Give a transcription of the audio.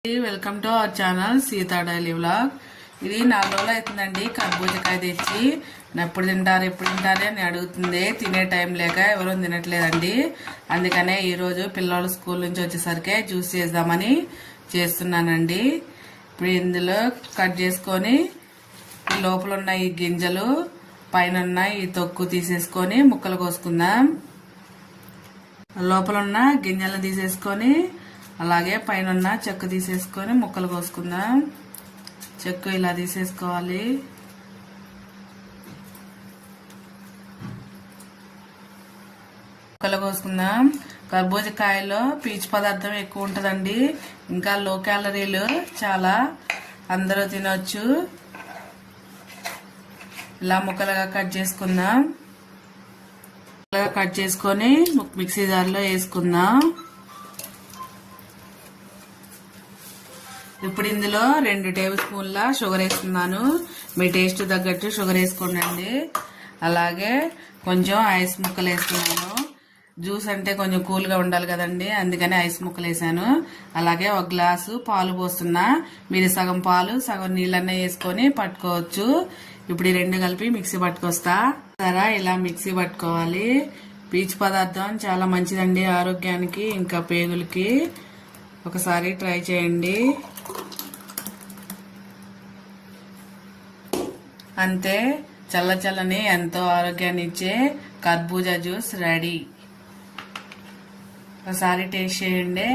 Welcome to our channel Sita daily vlog. ఇది 4 రోజులు అవుతుందండి కర్బూజకాయ తెచ్చి. ఎప్పుడు తింటారు అని అడుగుతుంది. తినే టైం లేక ఎవరూ తినట్లేదండి. అందుకనే ఈరోజు పిల్లలు స్కూల్ నుంచి వచ్చేసరికి జ్యూస్ చేద్దామని చేస్తున్నానండి. ఇప్పుడు ఇందులో కట్ చేసుకొని లోపల ఉన్న ఈ గింజలు పైన ఉన్న ఈ తొక్కు తీసేసుకొని ముక్కలు కోసుకుందాం. లోపల ఉన్న గింజలను తీసేసుకొని అలాగే పైన ఉన్న చెక్కు తీసేసుకొని ముక్కలు కోసుకుందాం. చెక్కు ఇలా తీసేసుకోవాలి. ముక్కలు కోసుకుందాం. కర్బూజకాయలో పీచు పదార్థం ఎక్కువ ఉంటుందండి. ఇంకా లో క్యాలరీలు చాలా, అందరూ తినొచ్చు. ఇలా ముక్కలుగా కట్ చేసుకుందాం. కట్ చేసుకొని మిక్సీ జార్లో వేసుకుందాం. ఇప్పుడు ఇందులో 2 టేబుల్ స్పూన్ల షుగర్ వేసుకున్నాను. మీ టేస్ట్ తగ్గట్టు షుగర్ వేసుకోండి. అలాగే కొంచెం ఐస్ ముక్కలు వేసుకున్నాను. జ్యూస్ అంటే కొంచెం కూల్గా ఉండాలి కదండి, అందుకని ఐస్ ముక్కలు వేసాను. అలాగే 1 గ్లాసు పాలు పోస్తున్నా. మీరు సగం పాలు సగం నీళ్ళన్నా వేసుకొని పట్టుకోవచ్చు. ఇప్పుడు ఈ 2 కలిపి మిక్సీ పట్టుకొస్తా. సరే, ఇలా మిక్సీ పట్టుకోవాలి. పీచు పదార్థం చాలా మంచిదండి ఆరోగ్యానికి, ఇంకా పేగులకి. ఒకసారి ట్రై చేయండి. అంతే, చల్లని ఎంతో ఆరోగ్యాన్ని ఇచ్చే కర్బూజా జ్యూస్ రెడీ. ఒకసారి టేస్ట్ చేయండి.